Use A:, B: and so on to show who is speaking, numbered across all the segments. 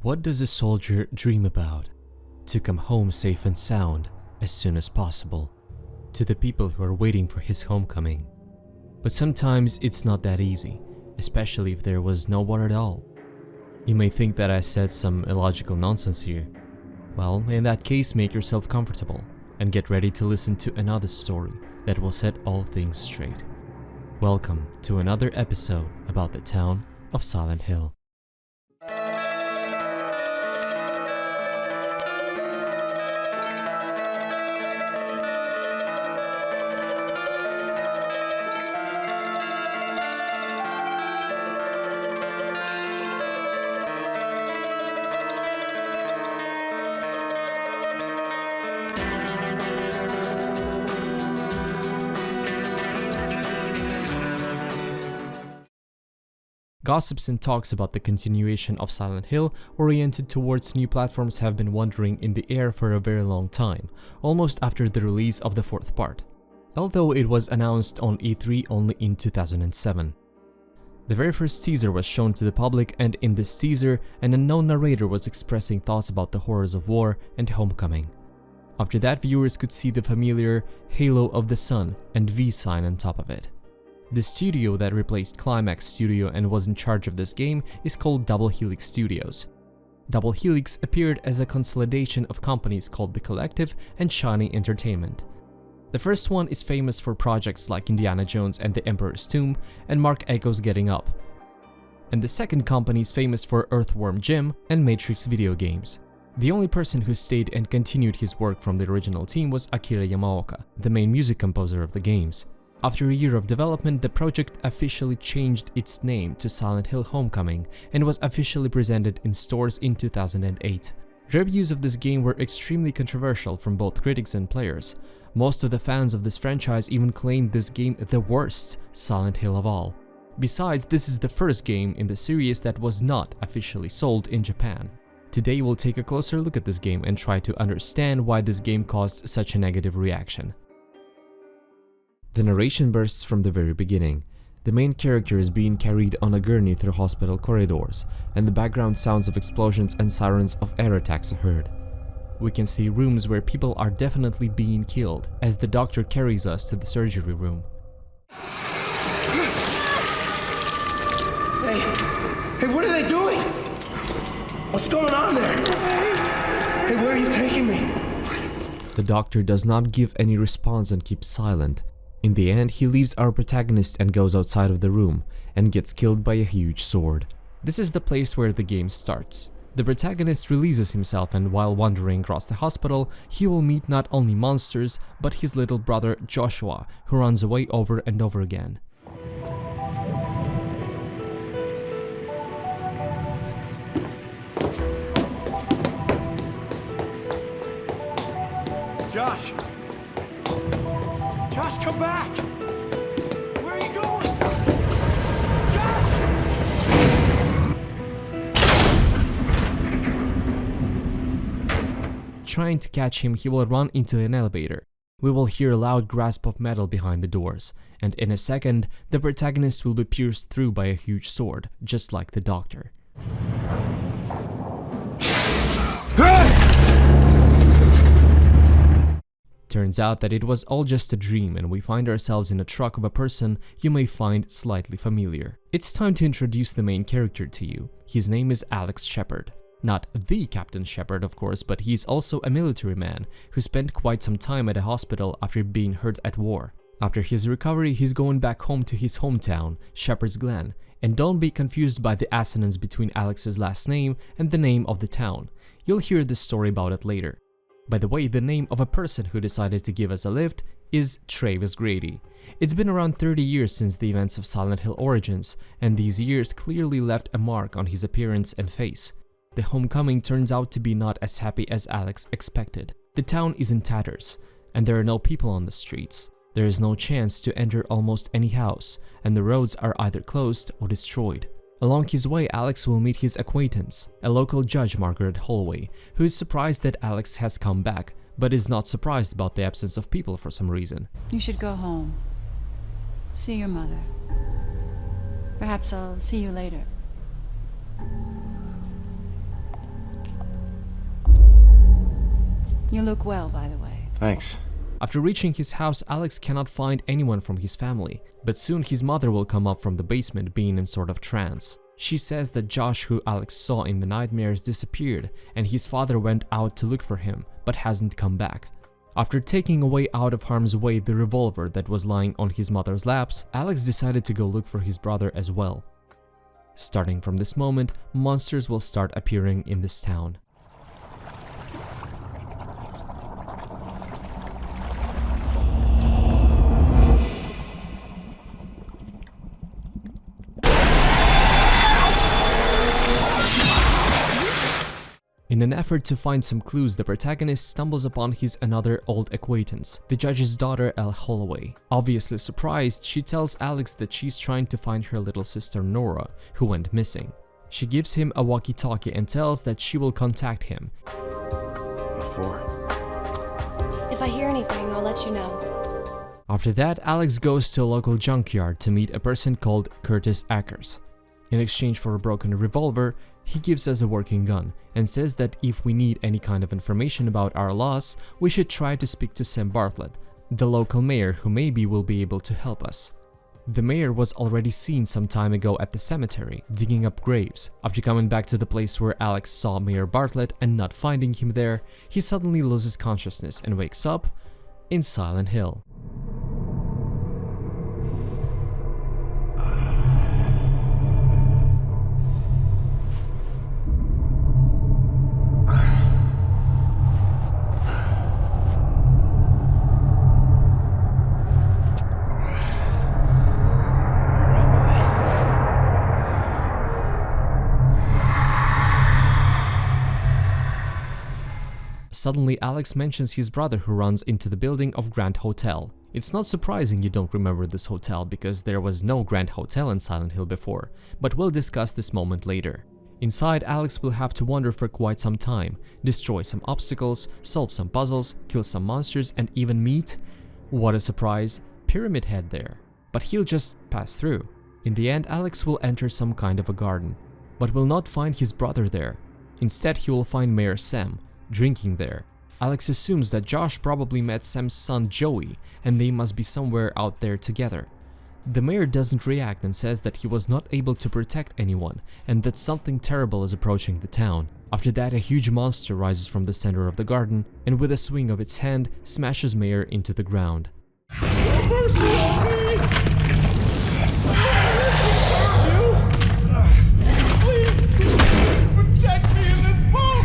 A: What does a soldier dream about? To come home safe and sound as soon as possible, to the people who are waiting for his homecoming. But sometimes it's not that easy, especially if there was no war at all. You may think that I said some illogical nonsense here. Well, in that case, make yourself comfortable and get ready to listen to another story that will set all things straight. Welcome to another episode about the town of Silent Hill. Gossips and talks about the continuation of Silent Hill oriented towards new platforms have been wandering in the air for a very long time, almost after the release of the fourth part, although it was announced on E3 only in 2007. The very first teaser was shown to the public, and in this teaser, an unknown narrator was expressing thoughts about the horrors of war and homecoming. After that, viewers could see the familiar halo of the sun and V sign on top of it. The studio that replaced Climax Studio and was in charge of this game is called Double Helix Studios. Double Helix appeared as a consolidation of companies called The Collective and Shiny Entertainment. The first one is famous for projects like Indiana Jones and the Emperor's Tomb and Mark Echo's Getting Up. And the second company is famous for Earthworm Jim and Matrix video games. The only person who stayed and continued his work from the original team was Akira Yamaoka, the main music composer of the games. After a year of development, the project officially changed its name to Silent Hill Homecoming and was officially presented in stores in 2008. Reviews of this game were extremely controversial from both critics and players. Most of the fans of this franchise even claimed this game the worst Silent Hill of all. Besides, this is the first game in the series that was not officially sold in Japan. Today we'll take a closer look at this game and try to understand why this game caused such a negative reaction. The narration bursts from the very beginning. The main character is being carried on a gurney through hospital corridors, and the background sounds of explosions and sirens of air attacks are heard. We can see rooms where people are definitely being killed, as the doctor carries us to the surgery room.
B: Hey, what are they doing? What's going on there? Hey, where are you taking me?
A: The doctor does not give any response and keeps silent. In the end, he leaves our protagonist and goes outside of the room, and gets killed by a huge sword. This is the place where the game starts. The protagonist releases himself, and while wandering across the hospital, he will meet not only monsters, but his little brother Joshua, who runs away over and over again.
B: Josh! Josh, come back! Where are you going? Josh!
A: Trying to catch him, he will run into an elevator. We will hear a loud grasp of metal behind the doors, and in a second, the protagonist will be pierced through by a huge sword, just like the doctor. Turns out that it was all just a dream, and we find ourselves in a truck of a person you may find slightly familiar. It's time to introduce the main character to you. His name is Alex Shepard. Not the Captain Shepard, of course, but he's also a military man who spent quite some time at a hospital after being hurt at war. After his recovery, he's going back home to his hometown, Shepherd's Glen, and don't be confused by the assonance between Alex's last name and the name of the town. You'll hear this story about it later. By the way, the name of a person who decided to give us a lift is Travis Grady. It's been around 30 years since the events of Silent Hill Origins, and these years clearly left a mark on his appearance and face. The homecoming turns out to be not as happy as Alex expected. The town is in tatters, and there are no people on the streets. There is no chance to enter almost any house, and the roads are either closed or destroyed. Along his way, Alex will meet his acquaintance, a local judge, Margaret Holloway, who is surprised that Alex has come back, but is not surprised about the absence of people for some reason.
C: You should go home. See your mother. Perhaps I'll see you later. You look well, by the way.
B: Thanks.
A: After reaching his house, Alex cannot find anyone from his family, but soon his mother will come up from the basement being in sort of trance. She says that Josh, who Alex saw in the nightmares, disappeared and his father went out to look for him, but hasn't come back. After taking away out of harm's way the revolver that was lying on his mother's laps, Alex decided to go look for his brother as well. Starting from this moment, monsters will start appearing in this town. In an effort to find some clues, the protagonist stumbles upon his another old acquaintance, the judge's daughter Elle Holloway. Obviously surprised, she tells Alex that she's trying to find her little sister Nora, who went missing. She gives him a walkie-talkie and tells that she will contact him.
B: What for?
D: If I hear anything, I'll let you know.
A: After that, Alex goes to a local junkyard to meet a person called Curtis Ackers. In exchange for a broken revolver, he gives us a working gun and says that if we need any kind of information about our loss, we should try to speak to Sam Bartlett, the local mayor who maybe will be able to help us. The mayor was already seen some time ago at the cemetery, digging up graves. After coming back to the place where Alex saw Mayor Bartlett and not finding him there, he suddenly loses consciousness and wakes up in Silent Hill. Suddenly, Alex mentions his brother who runs into the building of Grand Hotel. It's not surprising you don't remember this hotel because there was no Grand Hotel in Silent Hill before, but we'll discuss this moment later. Inside, Alex will have to wander for quite some time, destroy some obstacles, solve some puzzles, kill some monsters, and even meet, what a surprise, Pyramid Head there. But he'll just pass through. In the end, Alex will enter some kind of a garden, but will not find his brother there. Instead, he will find Mayor Sam drinking there. Alex assumes that Josh probably met Sam's son Joey and they must be somewhere out there together. The mayor doesn't react and says that he was not able to protect anyone and that something terrible is approaching the town. After that, a huge monster rises from the center of the garden and with a swing of its hand smashes Mayor into the ground.
E: Have mercy on me! I will serve you! Please protect me in this moment!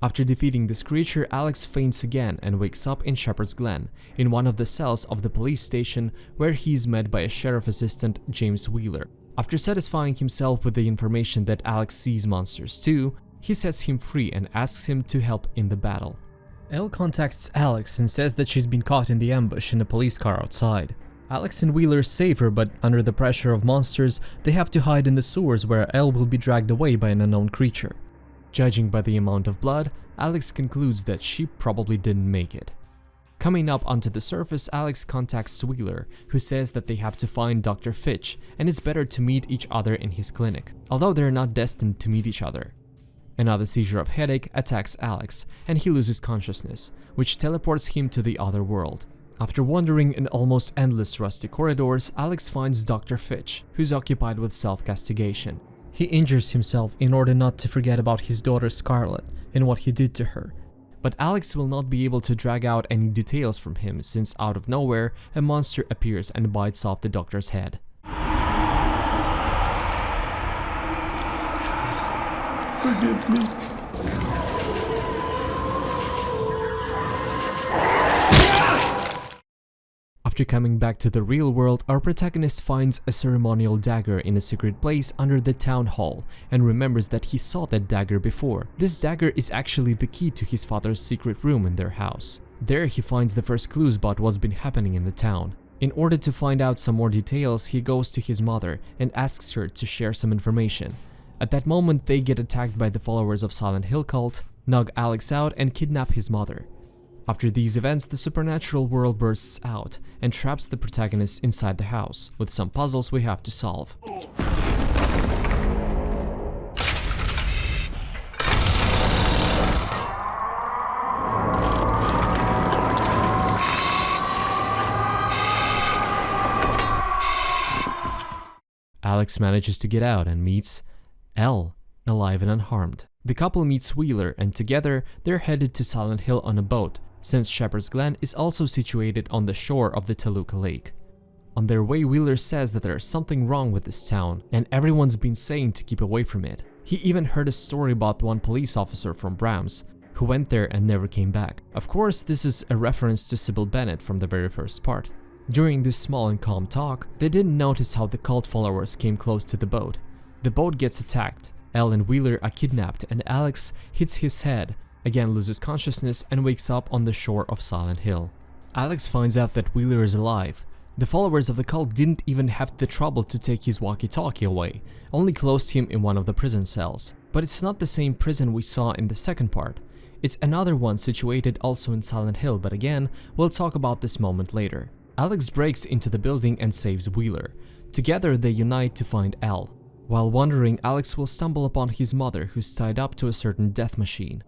A: After defeating this creature, Alex faints again and wakes up in Shepherd's Glen, in one of the cells of the police station where he is met by a sheriff assistant, James Wheeler. After satisfying himself with the information that Alex sees monsters too, he sets him free and asks him to help in the battle. Elle contacts Alex and says that she's been caught in the ambush in a police car outside. Alex and Wheeler save her, but under the pressure of monsters, they have to hide in the sewers where Elle will be dragged away by an unknown creature. Judging by the amount of blood, Alex concludes that she probably didn't make it. Coming up onto the surface, Alex contacts Wheeler, who says that they have to find Dr. Fitch and it's better to meet each other in his clinic, although they're not destined to meet each other. Another seizure of headache attacks Alex and he loses consciousness, which teleports him to the other world. After wandering in almost endless rusty corridors, Alex finds Dr. Fitch, who's occupied with self-castigation. He injures himself in order not to forget about his daughter Scarlett and what he did to her. But Alex will not be able to drag out any details from him since out of nowhere a monster appears and bites off the doctor's head.
B: Forgive me.
A: After coming back to the real world, our protagonist finds a ceremonial dagger in a secret place under the town hall and remembers that he saw that dagger before. This dagger is actually the key to his father's secret room in their house. There he finds the first clues about what's been happening in the town. In order to find out some more details, he goes to his mother and asks her to share some information. At that moment, they get attacked by the followers of Silent Hill cult, knock Alex out and kidnap his mother. After these events, the supernatural world bursts out and traps the protagonist inside the house, with some puzzles we have to solve. Alex manages to get out and meets Elle, alive and unharmed. The couple meets Wheeler, and together they're headed to Silent Hill on a boat, since Shepherd's Glen is also situated on the shore of the Toluca Lake. On their way, Wheeler says that there's something wrong with this town, and everyone's been saying to keep away from it. He even heard a story about one police officer from Brahms, who went there and never came back. Of course, this is a reference to Sybil Bennett from the very first part. During this small and calm talk, they didn't notice how the cult followers came close to the boat. The boat gets attacked, Elle and Wheeler are kidnapped, and Alex hits his head, again loses consciousness, and wakes up on the shore of Silent Hill. Alex finds out that Wheeler is alive. The followers of the cult didn't even have the trouble to take his walkie-talkie away, only closed him in one of the prison cells. But it's not the same prison we saw in the second part. It's another one situated also in Silent Hill, but again, we'll talk about this moment later. Alex breaks into the building and saves Wheeler. Together they unite to find Elle. While wandering, Alex will stumble upon his mother, who's tied up to a certain death machine.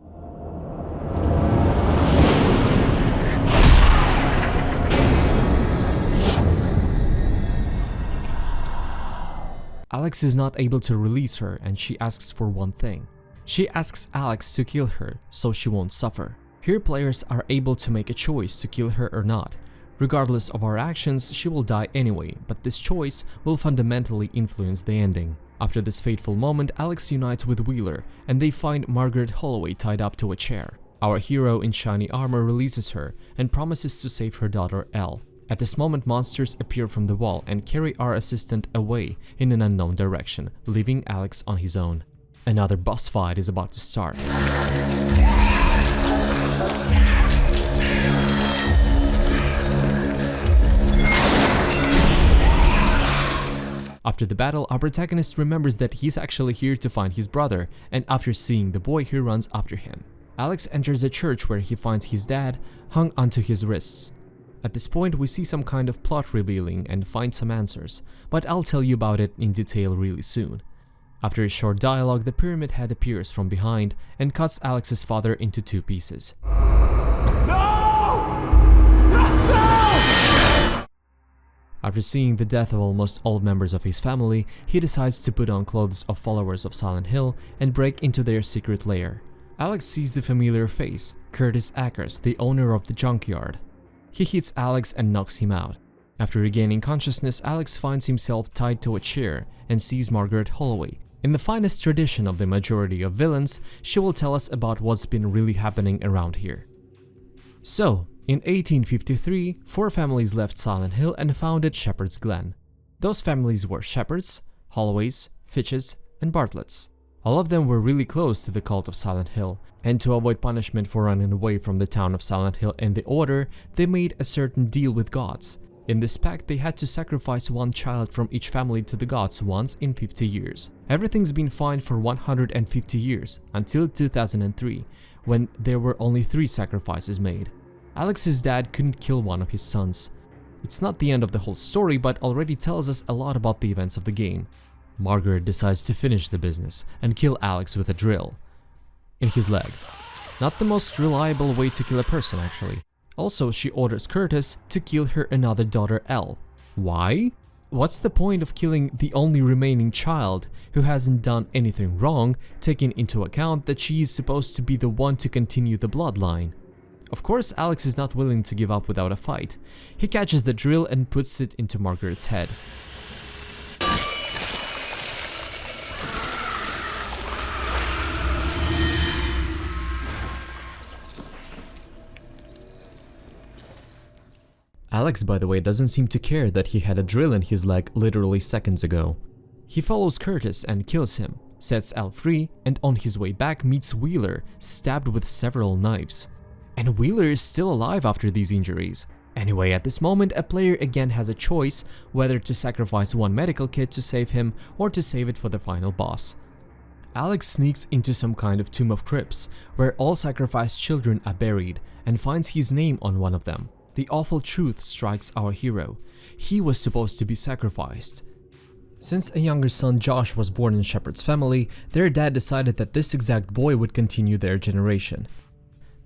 A: Alex is not able to release her, and she asks for one thing. She asks Alex to kill her so she won't suffer. Here players are able to make a choice to kill her or not. Regardless of our actions, she will die anyway, but this choice will fundamentally influence the ending. After this fateful moment, Alex unites with Wheeler, and they find Margaret Holloway tied up to a chair. Our hero in shiny armor releases her and promises to save her daughter Elle. At this moment, monsters appear from the wall and carry our assistant away in an unknown direction, leaving Alex on his own. Another boss fight is about to start. After the battle, our protagonist remembers that he's actually here to find his brother, and after seeing the boy, he runs after him. Alex enters a church where he finds his dad hung onto his wrists. At this point, we see some kind of plot revealing and find some answers, but I'll tell you about it in detail really soon. After a short dialogue, the pyramid head appears from behind and cuts Alex's father into two pieces. After seeing the death of almost all members of his family, he decides to put on clothes of followers of Silent Hill and break into their secret lair. Alex sees the familiar face, Curtis Akers, the owner of the junkyard. He hits Alex and knocks him out. After regaining consciousness, Alex finds himself tied to a chair and sees Margaret Holloway. In the finest tradition of the majority of villains, she will tell us about what's been really happening around here. So, in 1853, 4 families left Silent Hill and founded Shepherd's Glen. Those families were Shepherds, Holloways, Fitches, and Bartletts. All of them were really close to the cult of Silent Hill, and to avoid punishment for running away from the town of Silent Hill and the Order, they made a certain deal with gods. In this pact, they had to sacrifice one child from each family to the gods once in 50 years. Everything's been fine for 150 years, until 2003, when there were only 3 sacrifices made. Alex's dad couldn't kill one of his sons. It's not the end of the whole story, but already tells us a lot about the events of the game. Margaret decides to finish the business and kill Alex with a drill in his leg. Not the most reliable way to kill a person, actually. Also, she orders Curtis to kill her another daughter, Elle. Why? What's the point of killing the only remaining child who hasn't done anything wrong, taking into account that she is supposed to be the one to continue the bloodline? Of course, Alex is not willing to give up without a fight. He catches the drill and puts it into Margaret's head. Alex, by the way, doesn't seem to care that he had a drill in his leg literally seconds ago. He follows Curtis and kills him, sets Elle free, and on his way back meets Wheeler, stabbed with several knives. And Wheeler is still alive after these injuries. Anyway, at this moment, a player again has a choice whether to sacrifice one medical kit to save him or to save it for the final boss. Alex sneaks into some kind of tomb of crypts, where all sacrificed children are buried, and finds his name on one of them. The awful truth strikes our hero. He was supposed to be sacrificed. Since a younger son, Josh, was born in Shepard's family, their dad decided that this exact boy would continue their generation.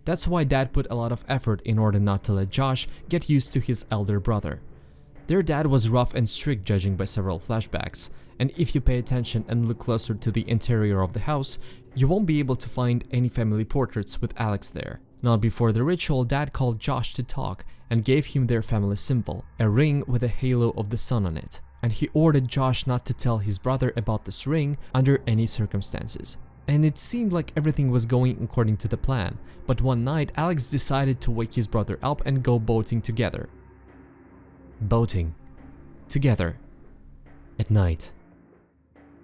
A: That's why Dad put a lot of effort in order not to let Josh get used to his elder brother. Their dad was rough and strict, judging by several flashbacks, and if you pay attention and look closer to the interior of the house, you won't be able to find any family portraits with Alex there. Not before the ritual, Dad called Josh to talk and gave him their family symbol, a ring with a halo of the sun on it, and he ordered Josh not to tell his brother about this ring under any circumstances. And it seemed like everything was going according to the plan, but one night Alex decided to wake his brother up and go boating together. Boating. Together. At night.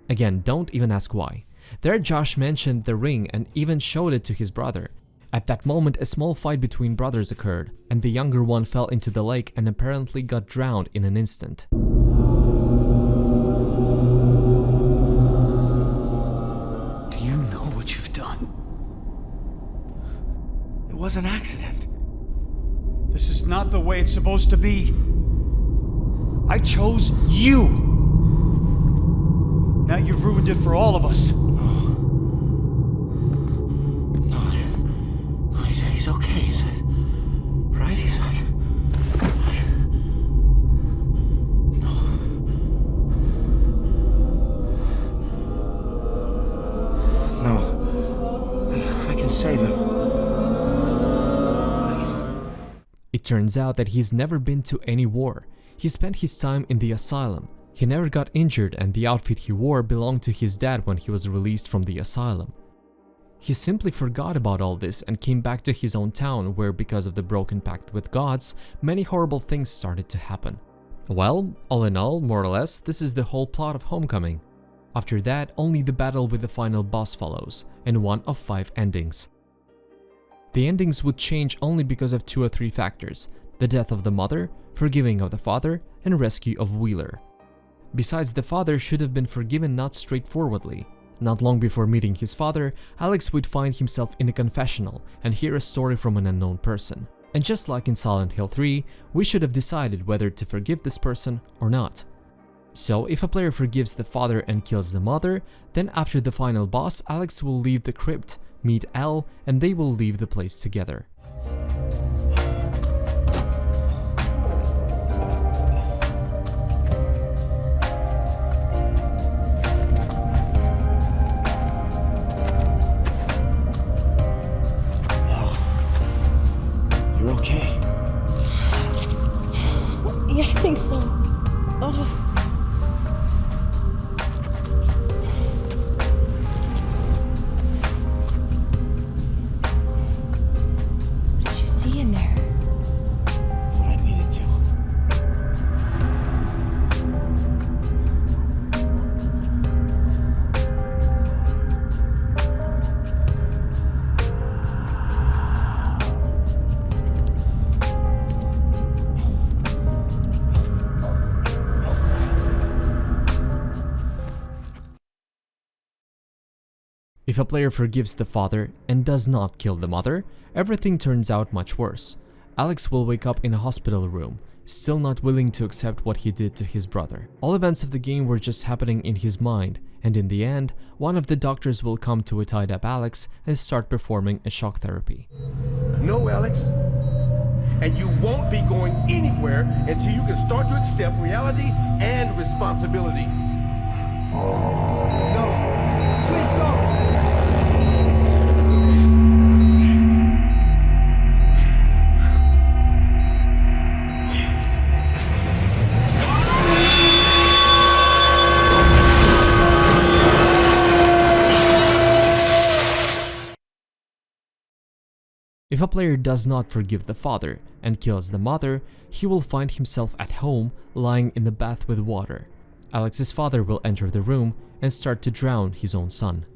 A: Again, don't even ask why. There Josh mentioned the ring and even showed it to his brother. At that moment, a small fight between brothers occurred, and the younger one fell into the lake and apparently got drowned in an instant.
B: Do you know what you've done? It was an accident.
E: This is not the way it's supposed to be. I chose you. Now you've ruined it for all of us.
B: He's okay, he's right, he's like... No. I can save him.
A: It turns out that he's never been to any war. He spent his time in the asylum. He never got injured, and the outfit he wore belonged to his dad when he was released from the asylum. He simply forgot about all this and came back to his own town where, because of the broken pact with gods, many horrible things started to happen. Well, all in all, more or less, this is the whole plot of Homecoming. After that, only the battle with the final boss follows, and one of 5 endings. The endings would change only because of 2 or 3 factors: the death of the mother, forgiving of the father, and rescue of Wheeler. Besides, the father should have been forgiven not straightforwardly. Not long before meeting his father, Alex would find himself in a confessional and hear a story from an unknown person. And just like in Silent Hill 3, we should have decided whether to forgive this person or not. So if a player forgives the father and kills the mother, then after the final boss, Alex will leave the crypt, meet Elle, and they will leave the place together.
B: You're okay.
F: Yeah, I think so. Oh. What did you see in there?
B: What I needed to.
A: If a player forgives the father and does not kill the mother, everything turns out much worse. Alex will wake up in a hospital room, still not willing to accept what he did to his brother. All events of the game were just happening in his mind, and in the end, one of the doctors will come to a tied up Alex and start performing a shock therapy.
G: No, Alex. And you won't be going anywhere until you can start to accept reality and responsibility.
B: No. Please don't.
A: If a player does not forgive the father and kills the mother, he will find himself at home lying in the bath with water. Alex's father will enter the room and start to drown his own son.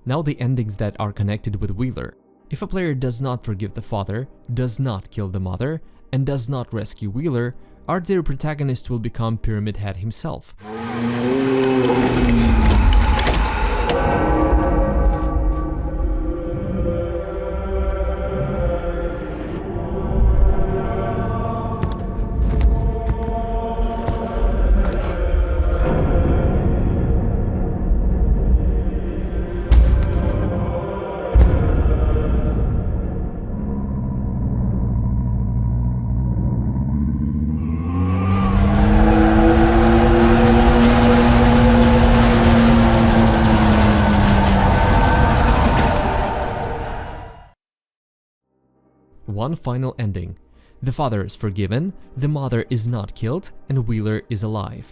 A: Now the endings that are connected with Wheeler. If a player does not forgive the father, does not kill the mother, and does not rescue Wheeler, our dear protagonist will become Pyramid Head himself. one final ending. The father is forgiven, the mother is not killed, and Wheeler is alive.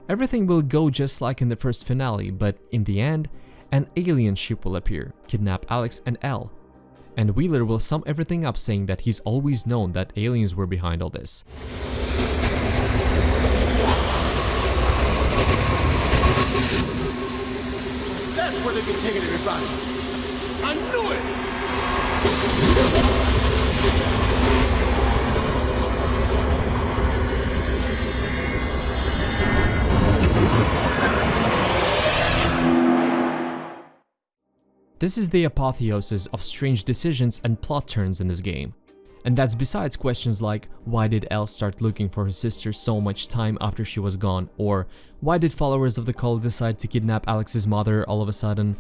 A: Everything will go just like in the first finale, but in the end, an alien ship will appear, kidnap Alex and Elle. And Wheeler will sum everything up saying that he's always known that aliens were behind all this.
G: That's where they've been taking everybody. I knew it!
A: This is the apotheosis of strange decisions and plot turns in this game. And that's besides questions like, why did Elle start looking for her sister so much time after she was gone, or why did followers of the cult decide to kidnap Alex's mother all of a sudden?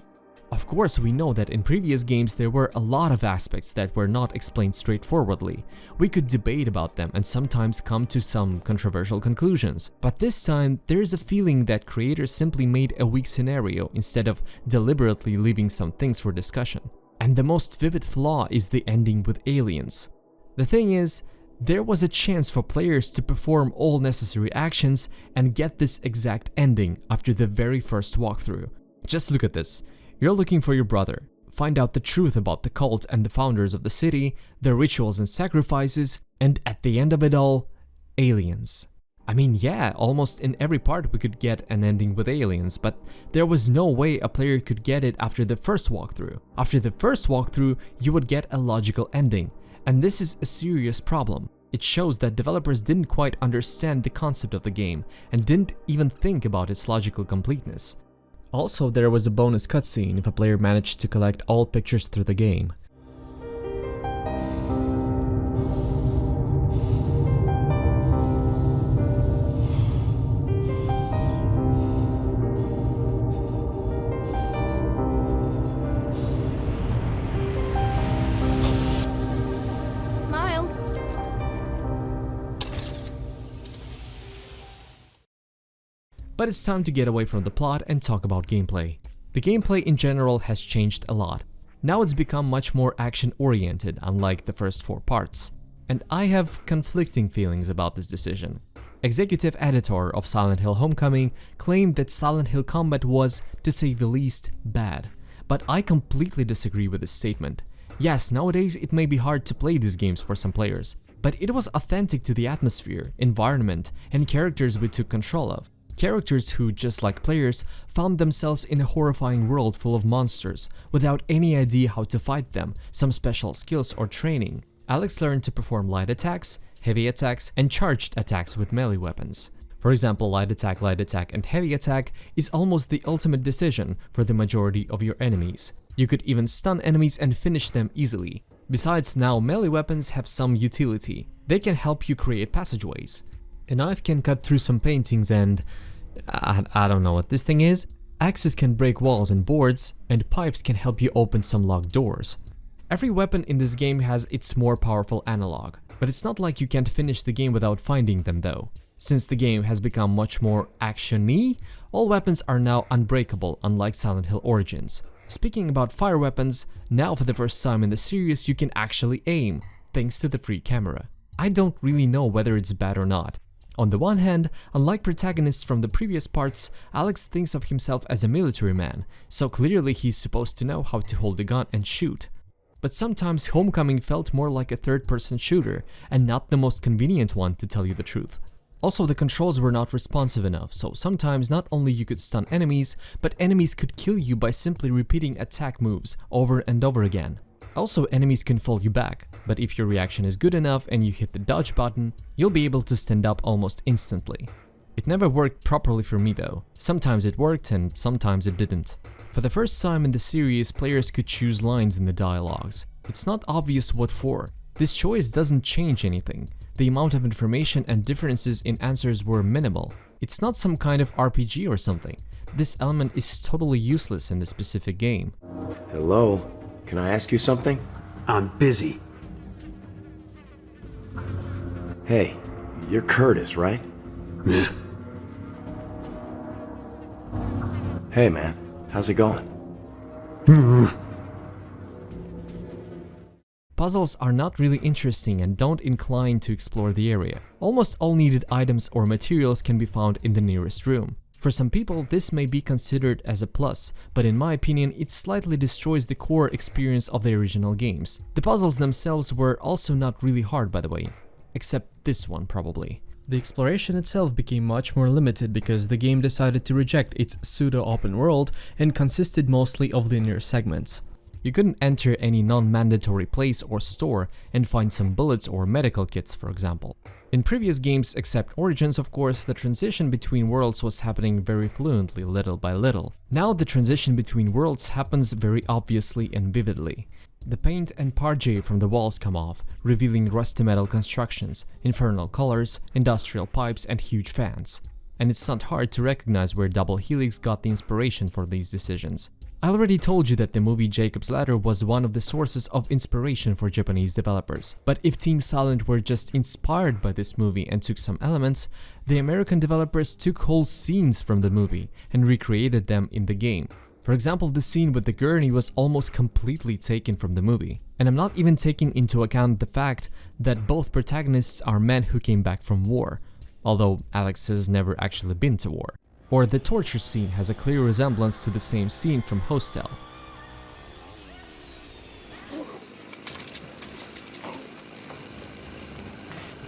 A: Of course, we know that in previous games there were a lot of aspects that were not explained straightforwardly. We could debate about them and sometimes come to some controversial conclusions. But this time, there is a feeling that creators simply made a weak scenario instead of deliberately leaving some things for discussion. And the most vivid flaw is the ending with aliens. The thing is, there was a chance for players to perform all necessary actions and get this exact ending after the very first walkthrough. Just look at this. You're looking for your brother, find out the truth about the cult and the founders of the city, their rituals and sacrifices, and at the end of it all, aliens. I mean, yeah, almost in every part we could get an ending with aliens, but there was no way a player could get it after the first walkthrough. After the first walkthrough, you would get a logical ending, and this is a serious problem. It shows that developers didn't quite understand the concept of the game and didn't even think about its logical completeness. Also, there was a bonus cutscene if a player managed to collect all pictures through the game.
D: Smile.
A: But it's time to get away from the plot and talk about gameplay. The gameplay in general has changed a lot. Now it's become much more action-oriented, unlike the first 4 parts. And I have conflicting feelings about this decision. Executive editor of Silent Hill Homecoming claimed that Silent Hill combat was, to say the least, bad. But I completely disagree with this statement. Yes, nowadays it may be hard to play these games for some players, but it was authentic to the atmosphere, environment, and characters we took control of. Characters who, just like players, found themselves in a horrifying world full of monsters, without any idea how to fight them, some special skills or training. Alex learned to perform light attacks, heavy attacks, and charged attacks with melee weapons. For example, light attack, and heavy attack is almost the ultimate decision for the majority of your enemies. You could even stun enemies and finish them easily. Besides, now melee weapons have some utility. They can help you create passageways. A knife can cut through some paintings and... I don't know what this thing is. Axes can break walls and boards, and pipes can help you open some locked doors. Every weapon in this game has its more powerful analog, but it's not like you can't finish the game without finding them though. Since the game has become much more action-y, all weapons are now unbreakable, unlike Silent Hill Origins. Speaking about fire weapons, now for the first time in the series you can actually aim, thanks to the free camera. I don't really know whether it's bad or not. On the one hand, unlike protagonists from the previous parts, Alex thinks of himself as a military man, so clearly he's supposed to know how to hold a gun and shoot. But sometimes Homecoming felt more like a third-person shooter, and not the most convenient one, to tell you the truth. Also, the controls were not responsive enough, so sometimes not only you could stun enemies, but enemies could kill you by simply repeating attack moves over and over again. Also, enemies can fall you back, but if your reaction is good enough and you hit the dodge button, you'll be able to stand up almost instantly. It never worked properly for me though. Sometimes it worked and sometimes it didn't. For the first time in the series, players could choose lines in the dialogues. It's not obvious what for. This choice doesn't change anything. The amount of information and differences in answers were minimal. It's not some kind of RPG or something. This element is totally useless in this specific game.
B: Hello? Can I ask you something?
H: I'm busy.
B: Hey, you're Curtis, right? Hey man, how's it going?
A: puzzles are not really interesting and don't incline to explore the area. Almost all needed items or materials can be found in the nearest room. For some people, this may be considered as a plus, but in my opinion, it slightly destroys the core experience of the original games. The puzzles themselves were also not really hard, by the way, except this one probably. The exploration itself became much more limited because the game decided to reject its pseudo-open world and consisted mostly of linear segments. You couldn't enter any non-mandatory place or store and find some bullets or medical kits, for example. In previous games, except Origins of course, the transition between worlds was happening very fluently, little by little. Now the transition between worlds happens very obviously and vividly. The paint and parquet from the walls come off, revealing rusty metal constructions, infernal colors, industrial pipes and huge fans. And it's not hard to recognize where Double Helix got the inspiration for these decisions. I already told you that the movie Jacob's Ladder was one of the sources of inspiration for Japanese developers. But if Team Silent were just inspired by this movie and took some elements, the American developers took whole scenes from the movie and recreated them in the game. For example, the scene with the gurney was almost completely taken from the movie. And I'm not even taking into account the fact that both protagonists are men who came back from war, although Alex has never actually been to war. Or the torture scene has a clear resemblance to the same scene from Hostel.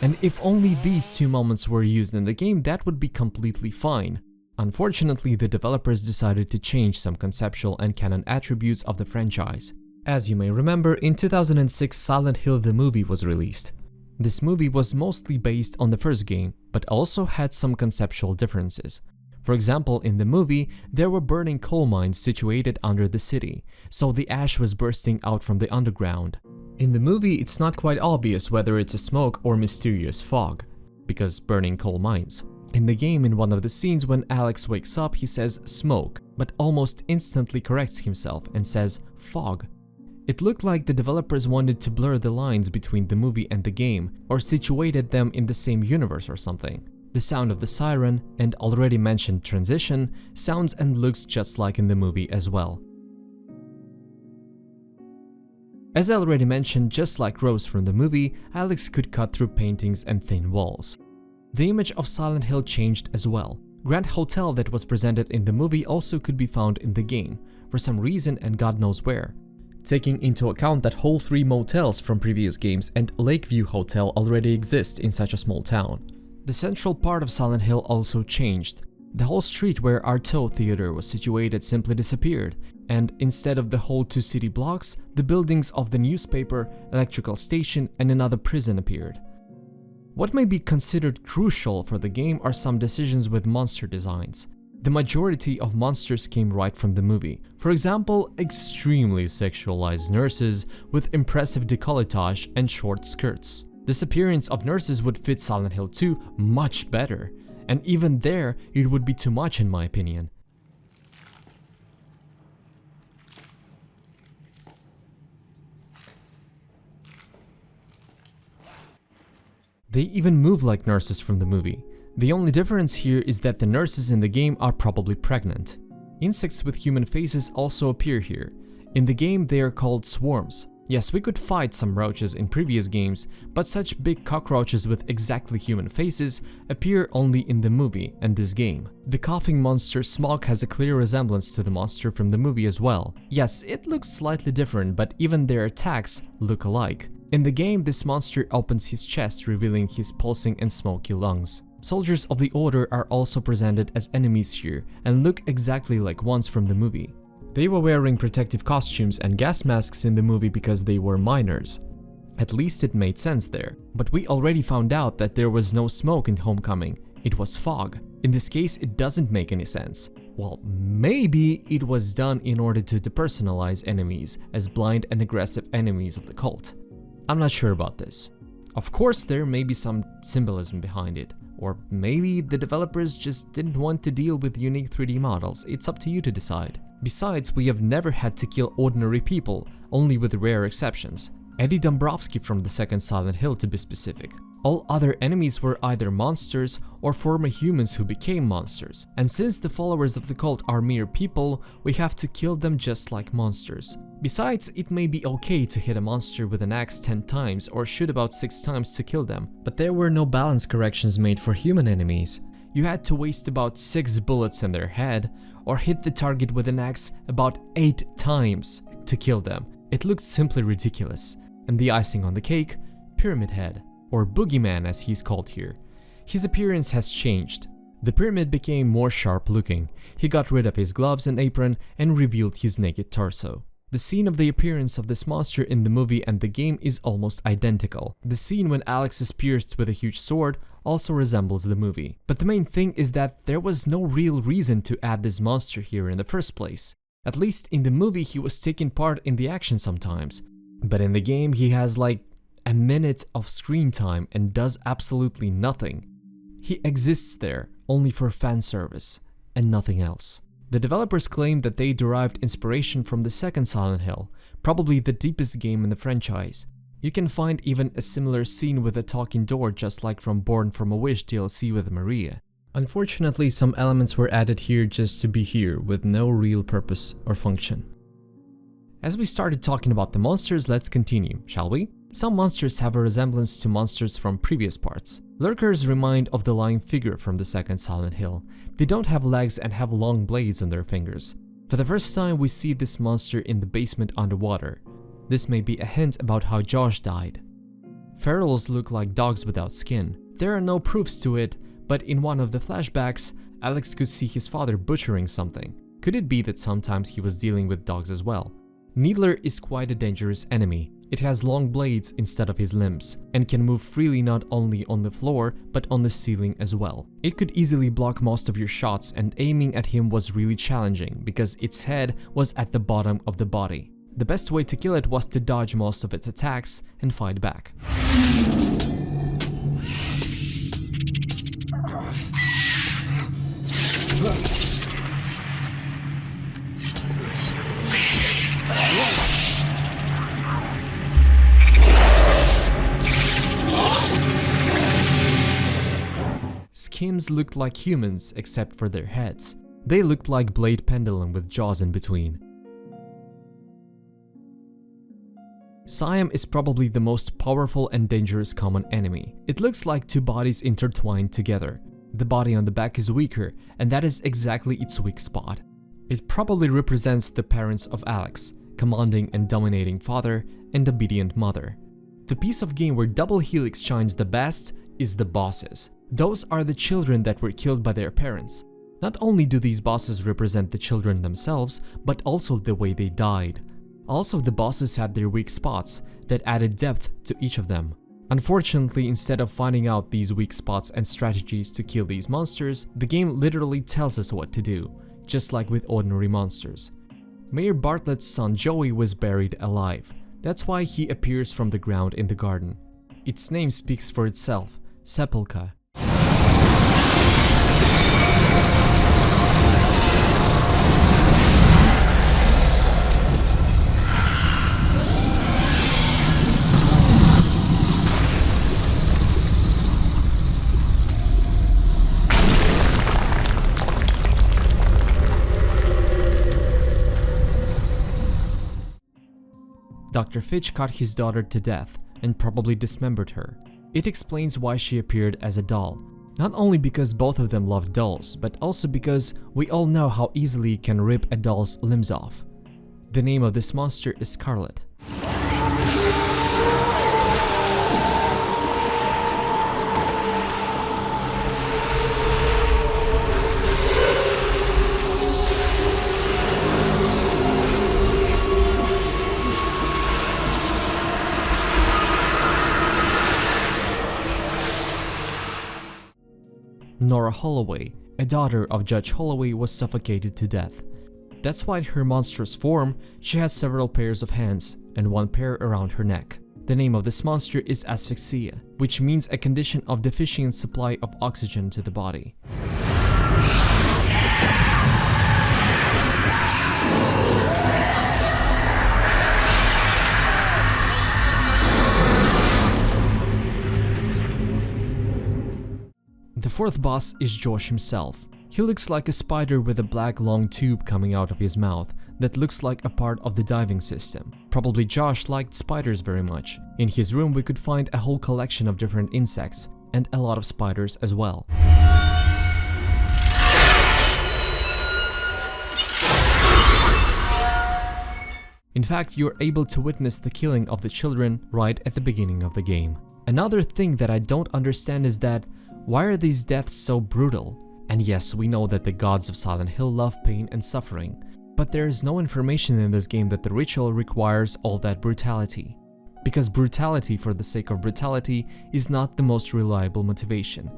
A: And if only these two moments were used in the game, that would be completely fine. Unfortunately, the developers decided to change some conceptual and canon attributes of the franchise. As you may remember, in 2006 Silent Hill the movie was released. This movie was mostly based on the first game, but also had some conceptual differences. For example, in the movie, there were burning coal mines situated under the city, so the ash was bursting out from the underground. In the movie, it's not quite obvious whether it's a smoke or mysterious fog, because burning coal mines. In the game, in one of the scenes when Alex wakes up, he says smoke, but almost instantly corrects himself and says fog. It looked like the developers wanted to blur the lines between the movie and the game, or situated them in the same universe or something. The sound of the siren, and already mentioned transition, sounds and looks just like in the movie as well. As I already mentioned, just like Rose from the movie, Alex could cut through paintings and thin walls. The image of Silent Hill changed as well. Grand Hotel that was presented in the movie also could be found in the game, for some reason and God knows where. Taking into account that whole 3 motels from previous games and Lakeview Hotel already exist in such a small town. The central part of Silent Hill also changed. The whole street where Artaud Theater was situated simply disappeared, and instead of the whole 2 city blocks, the buildings of the newspaper, electrical station and another prison appeared. What may be considered crucial for the game are some decisions with monster designs. The majority of monsters came right from the movie. For example, extremely sexualized nurses with impressive décolletage and short skirts. This appearance of nurses would fit Silent Hill 2 much better, and even there it would be too much in my opinion. They even move like nurses from the movie. The only difference here is that the nurses in the game are probably pregnant. Insects with human faces also appear here. In the game they are called swarms. Yes, we could fight some roaches in previous games, but such big cockroaches with exactly human faces appear only in the movie and this game. The coughing monster Smog has a clear resemblance to the monster from the movie as well. Yes, it looks slightly different, but even their attacks look alike. In the game, this monster opens his chest, revealing his pulsing and smoky lungs. Soldiers of the Order are also presented as enemies here and look exactly like ones from the movie. They were wearing protective costumes and gas masks in the movie because they were miners. At least it made sense there. But we already found out that there was no smoke in Homecoming, it was fog. In this case, it doesn't make any sense. Well, maybe it was done in order to depersonalize enemies as blind and aggressive enemies of the cult. I'm not sure about this. Of course, there may be some symbolism behind it, or maybe the developers just didn't want to deal with unique 3D models. It's up to you to decide. Besides, we have never had to kill ordinary people, only with rare exceptions. Eddie Dombrowski from the second Silent Hill to be specific. All other enemies were either monsters or former humans who became monsters. And since the followers of the cult are mere people, we have to kill them just like monsters. Besides, it may be okay to hit a monster with an axe 10 times or shoot about 6 times to kill them, but there were no balance corrections made for human enemies. You had to waste about 6 bullets in their head or hit the target with an axe about 8 times to kill them. It looked simply ridiculous. And the icing on the cake, Pyramid Head, or Boogeyman as he's called here. His appearance has changed. The pyramid became more sharp looking. He got rid of his gloves and apron and revealed his naked torso. The scene of the appearance of this monster in the movie and the game is almost identical. The scene when Alex is pierced with a huge sword also resembles the movie. But the main thing is that there was no real reason to add this monster here in the first place. At least in the movie he was taking part in the action sometimes. But in the game he has like a minute of screen time and does absolutely nothing. He exists there only for fan service and nothing else. The developers claim that they derived inspiration from the second Silent Hill, probably the deepest game in the franchise. You can find even a similar scene with a talking door just like from Born from a Wish DLC with Maria. Unfortunately, some elements were added here just to be here with no real purpose or function. As we started talking about the monsters, let's continue, shall we? Some monsters have a resemblance to monsters from previous parts. Lurkers remind of the lying figure from the second Silent Hill. They don't have legs and have long blades on their fingers. For the first time we see this monster in the basement underwater. This may be a hint about how Josh died. Ferals look like dogs without skin. There are no proofs to it, but in one of the flashbacks, Alex could see his father butchering something. Could it be that sometimes he was dealing with dogs as well? Needler is quite a dangerous enemy. It has long blades instead of his limbs, and can move freely not only on the floor, but on the ceiling as well. It could easily block most of your shots, and aiming at him was really challenging, because its head was at the bottom of the body. The best way to kill it was to dodge most of its attacks and fight back. Skims looked like humans except for their heads. They looked like Blade Pendulum with jaws in between. Siam is probably the most powerful and dangerous common enemy. It looks like two bodies intertwined together. The body on the back is weaker, and that is exactly its weak spot. It probably represents the parents of Alex, commanding and dominating father and obedient mother. The piece of game where Double Helix shines the best is the bosses. Those are the children that were killed by their parents. Not only do these bosses represent the children themselves, but also the way they died. Also, the bosses had their weak spots that added depth to each of them. Unfortunately, instead of finding out these weak spots and strategies to kill these monsters, the game literally tells us what to do, just like with ordinary monsters. Mayor Bartlett's son Joey was buried alive. That's why he appears from the ground in the garden. Its name speaks for itself, Sepulchre. Dr. Fitch cut his daughter to death and probably dismembered her. It explains why she appeared as a doll. Not only because both of them loved dolls, but also because we all know how easily you can rip a doll's limbs off. The name of this monster is Scarlet. Nora Holloway, a daughter of Judge Holloway, was suffocated to death. That's why in her monstrous form, she has several pairs of hands and one pair around her neck. The name of this monster is asphyxia, which means a condition of deficient supply of oxygen to the body. fourth boss is Josh himself. He looks like a spider with a black long tube coming out of his mouth that looks like a part of the diving system. Probably Josh liked spiders very much. In his room we could find a whole collection of different insects and a lot of spiders as well. In fact, you're able to witness the killing of the children right at the beginning of the game. Another thing that I don't understand is that why are these deaths so brutal? And yes, we know that the gods of Silent Hill love pain and suffering, but there is no information in this game that the ritual requires all that brutality. Because brutality for the sake of brutality is not the most reliable motivation.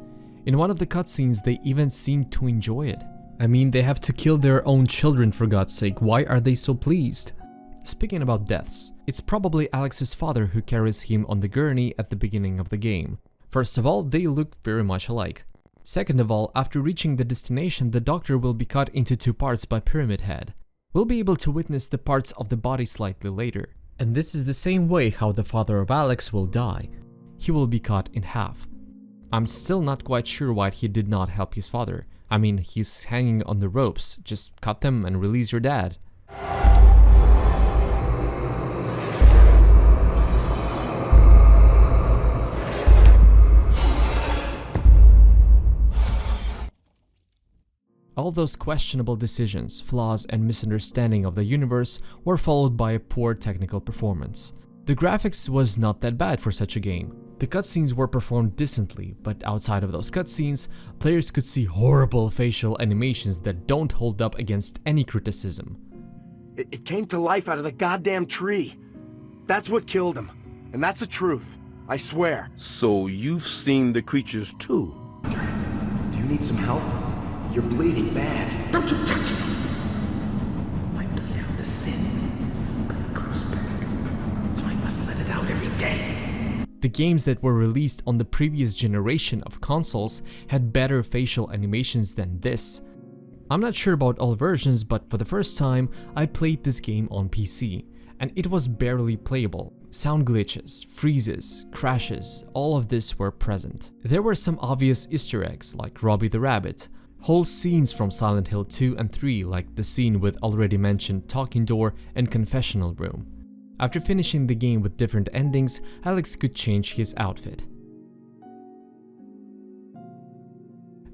A: In one of the cutscenes they even seem to enjoy it. I mean, they have to kill their own children for God's sake, why are they so pleased? Speaking about deaths, it's probably Alex's father who carries him on the gurney at the beginning of the game. First of all, they look very much alike. Second of all, after reaching the destination, the doctor will be cut into two parts by Pyramid Head. We'll be able to witness the parts of the body slightly later. And this is the same way how the father of Alex will die. He will be cut in half. I'm still not quite sure why he did not help his father. I mean, he's hanging on the ropes, just cut them and release your dad. All those questionable decisions, flaws, and misunderstanding of the universe were followed by a poor technical performance. The graphics was not that bad for such a game. The cutscenes were performed decently, but outside of those cutscenes, players could see horrible facial animations that don't hold up against any criticism.
B: It came to life out of the goddamn tree. That's what killed him. And that's the truth. I swear.
G: So you've seen the creatures too?
B: Do you need some help? You're bleeding bad. Don't you touch me! I bleed out the sin, but it grows back, so I must let it out every day.
A: The games that were released on the previous generation of consoles had better facial animations than this. I'm not sure about all versions, but for the first time, I played this game on PC, and it was barely playable. Sound glitches, freezes, crashes, all of this were present. There were some obvious Easter eggs like Robbie the Rabbit, whole scenes from Silent Hill 2 and 3 like the scene with already mentioned talking door and confessional room. After finishing the game with different endings, Alex could change his outfit.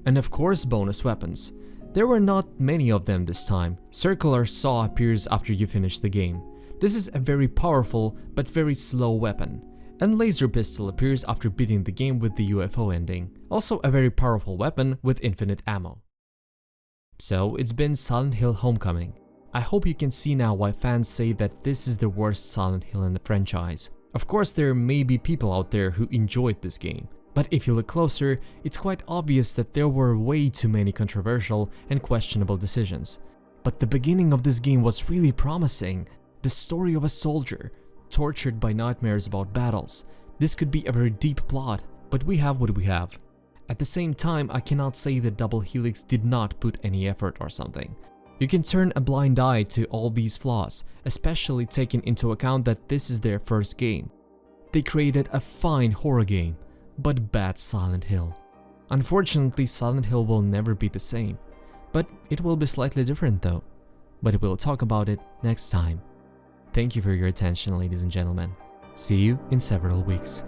A: And of course bonus weapons. There were not many of them this time. Circular saw appears after you finish the game. This is a very powerful but very slow weapon. And laser pistol appears after beating the game with the UFO ending. Also a very powerful weapon with infinite ammo. So it's been Silent Hill Homecoming. I hope you can see now why fans say that this is the worst Silent Hill in the franchise. Of course there may be people out there who enjoyed this game, but if you look closer, it's quite obvious that there were way too many controversial and questionable decisions. But the beginning of this game was really promising. The story of a soldier tortured by nightmares about battles. This could be a very deep plot, but we have what we have. At the same time, I cannot say that Double Helix did not put any effort or something. You can turn a blind eye to all these flaws, especially taking into account that this is their first game. They created a fine horror game, but bad Silent Hill. Unfortunately, Silent Hill will never be the same, but it will be slightly different though. But we'll talk about it next time. Thank you for your attention, ladies and gentlemen. See you in several weeks.